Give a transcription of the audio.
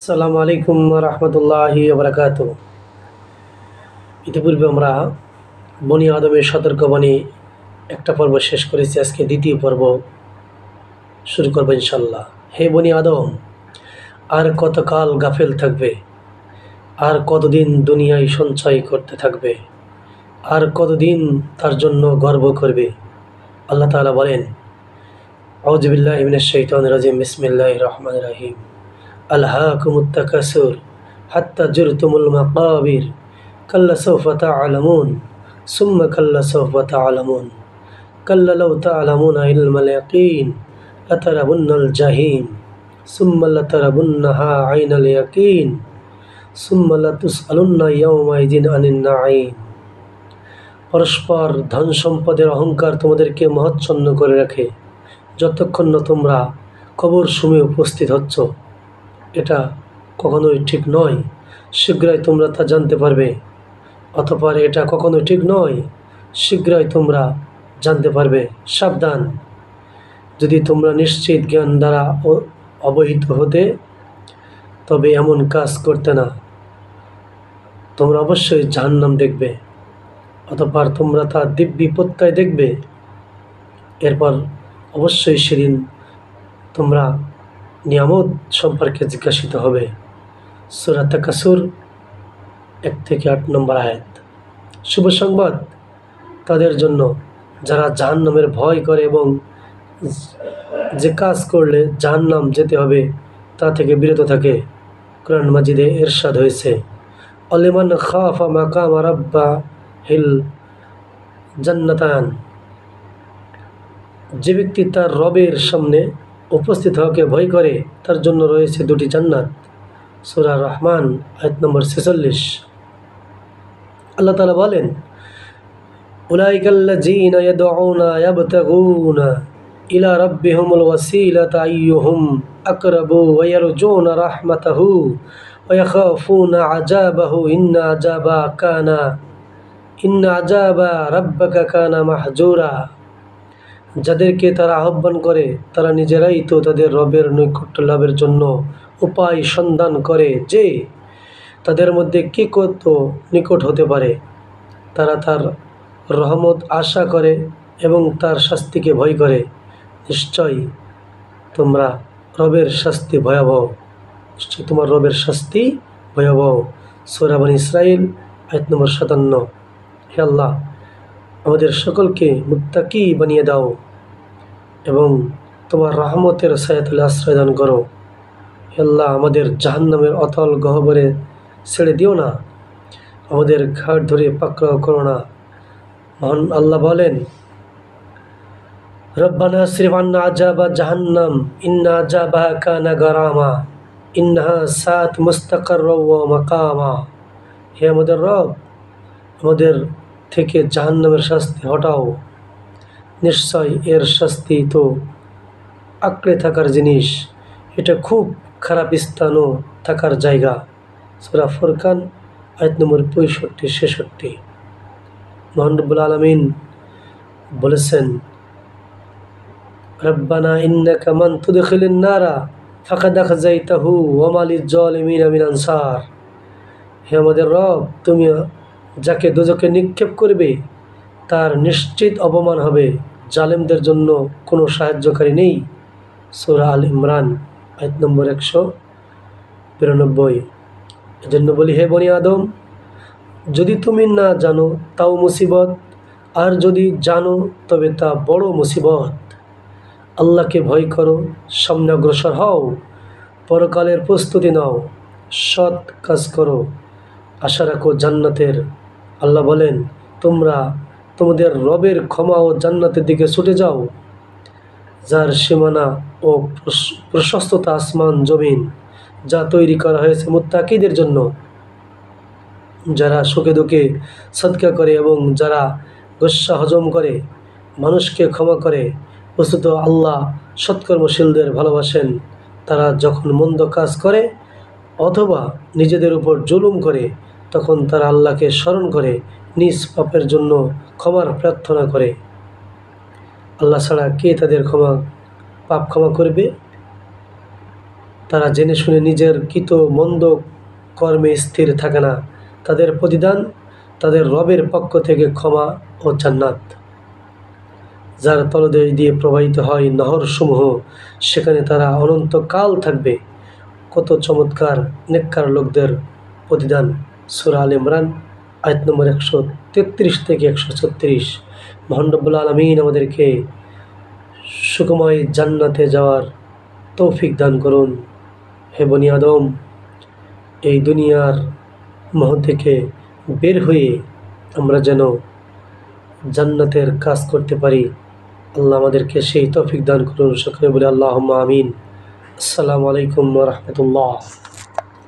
আসসালামু আলাইকুম রহমতুল্লাহি বারাকাতু। ইতিপূর্বে আমরা বনি আদমের সতর্কবাণী একটা পর্ব শেষ করেছি। আজকে দ্বিতীয় পর্ব শুরু করবো ইনশাল্লাহ। হে বনি আদম, আর কতকাল গাফেল থাকবে? আর কতদিন দুনিয়ায় সঞ্চয় করতে থাকবে? আর কতদিন তার জন্য গর্ব করবে? আল্লাহ তাআলা বলেন, আউযু বিল্লাহি মিনাশ শাইতানির রাজিম, বিসমিল্লাহির রহমানির রহিম। আলহাকুমুত তাকাসুর হাত্তা জুরতুমুল মাকাবির কাল্লা সাওফা তা'লামুন সুম্মা কাল্লা সাওফা তা'লামুন কাল্লা লাউ তা'লামুনা ইলমাল ইয়াকিন লাতারাবুন্নাল জাহিম সুম্মা লাতারাবুন্নাহা আইনাল ইয়াকিন সুম্মা লাতুসআলুন্না ইয়াওমাইযিন আনিন নাঈম। পরস্পর ধন সম্পদের অহংকার তোমাদেরকে মহচ্ছন্ন করে রাখে যতক্ষণ না তোমরা কবর সময়ে উপস্থিত হচ্ছ। এটা কখনোই ঠিক নয়, শীঘ্রই তোমরা তা জানতে পারবে। অতঃপর এটা কখনোই ঠিক নয়, শীঘ্রই তোমরা জানতে পারবে। সাবধান, যদি তোমরা নিশ্চিত জ্ঞান দ্বারা অবহিত হতে তবে এমন কাজ করতে না। তোমরা অবশ্যই জাহান্নাম দেখবে, অতঃপর তোমরা তা দিব্যি প্রত্যয় দেখবে। এরপর অবশ্যই সেদিন তোমরা নিয়ামত সম্পর্কে জিজ্ঞাসিত হবে। সূরা তাকাসুর 1-8 নম্বর আয়াত। শুভ সংবাদ তাদের জন্য যারা জাহান্নামের ভয় করে এবং যে কাজ করলে জাহান্নাম যেতে হবে তা থেকে বিরত থাকে। কোরআন মাজিদে ইরশাদ হয়েছে, অলিমান খাফা মাকাম রাব্বাহিল জান্নাতান। যে ব্যক্তি তার রবের সামনে উপস্থিত হওয়াকে ভয় করে তার জন্য রয়েছে দুটি জান্নাত। সূরা রহমান আয়াত নম্বর 46। আল্লাহ তাআলা বলেন, উলাইকাল্লাযীনা ইয়াদউনা ইয়াবতাগুনা ইলা রাব্বিহিমুল ওয়াসিলাতা আইয়ুহুম আকরাবু ওয়া ইয়ারজুনা রাহমাতাহু ওয়া ইয়াখাফুনা আযাবাহু ইন্না আযাবা রাব্বিকা কানা মাহজুরা। যাদেরকে তারা আহ্বান করে তারা নিজেরাই তো তাদের রবের নৈকট্য লাভের জন্য উপায় সন্ধান করে যে তাদের মধ্যে কে কত নিকট হতে পারে। তারা তার রহমত আশা করে এবং তার শাস্তিকে ভয় করে। নিশ্চয়ই তোমরা রবের শাস্তি ভয়াবহ, নিশ্চয়ই তোমার রবের শাস্তি ভয়াবহ। সূরা বনী ইসরাঈল আয়াত নম্বর 57। হে আল্লাহ, আমাদের সকলকে মুত্তাকি বানিয়ে দাও এবং তোমার রহমতের ছায়াতলে আশ্রয় দান করো। হে আল্লাহ, আমাদের জাহান্নামের অতল গহ্বরে ছেড়ে দিও না, আমাদের ঘাট ধরে পাকড়াও করো না। মহান আল্লাহ বলেন, রব্বানা আসরিফ আন্না আযাবা জাহান্নাম ইন্না আযাবাহা কানা গারামা ইন্নাহা সাআত মুস্তাকাররা ওয়া মাকামা। হে আমাদের রব, আমাদের থেকে জাহান্নামের শাস্তি হটাও, নিশ্চয় এর শাস্তি তো আঁকড়ে থাকার জিনিস, এটা খুব খারাপ স্থান ও থাকার জায়গা। সূরা ফুরকান আয়াত নম্বর 65-66। মহান রব্বুল আলামিন বলেছেন, রব্বানা ইন্নাকা মান তুদখিলিন নারা ফাকাদ আখযাইতাহু ওয়া মা লিয-যালিমিনা মিন আনসার। হে আমাদের রব, তুমি যাকে দোজখে নিক্ষেপ করবে তার নিশ্চিত অপমান হবে, জালেমদের জন্য কোনো সাহায্যকারী নেই। সূরা আল ইমরান আয়াত নম্বর 192। এজন্য বলি, হে বনি আদম, যদি তুমি না জানো তাও মুসিবত, আর যদি জানো তবে তা বড় মুসিবত। আল্লাহকে ভয় করো, সামনে অগ্রসর হও, পরকালের প্রস্তুতি নাও, সৎ কাজ করো, আশা রাখো জান্নাতের। আল্লাহ বলেন, তোমরা তোমাদের রবের ক্ষমা ও জান্নাতের দিকে ছুটে যাও, যার সীমানা ও প্রশস্ততা আসমান জমিন, যা তৈরি করা হয়েছে মুত্তাকিদের জন্য, যারা সুখে দুঃখে সদকা করে এবং যারা গুসা হজম করে, মানুষকে ক্ষমা করে। বস্তুত আল্লাহ সৎকর্মশীলদের ভালোবাসেন। তারা যখন মন্দ কাজ করে অথবা নিজেদের উপর জুলুম করে তখন তারা আল্লাহকে স্মরণ করে নিজ পাপের জন্য ক্ষমার প্রার্থনা করে। আল্লাহ ছাড়া কে তাদের পাপ ক্ষমা করবে? তারা জেনে শুনে নিজের কৃত মন্দ কর্মে স্থির থাকে না, তাদের প্রতিদান তাদের রবের পক্ষ থেকে ক্ষমা ও জান্নাত, যার তলদেশ দিয়ে প্রবাহিত হয় নহরসমূহ, সেখানে তারা অনন্তকাল থাকবে। কত চমৎকার নেককার লোকদের প্রতিদান! সূরা আলে ইমরান আয়াত নম্বর 133 থেকে 136। মহান রব্বুল আলামিন আমাদেরকে সুখময় জান্নাতে যাওয়ার তৌফিক দান করুন। হে বনি আদম, এই দুনিয়ার মোহ থেকে বের হয়ে আমরা যেন জান্নাতের কাজ করতে পারি, আল্লাহ আমাদেরকে সেই তৌফিক দান করুন। সকলে বলে আল্লাহুম্মা আমিন। আসসালামু আলাইকুম ওয়া রাহমাতুল্লাহ।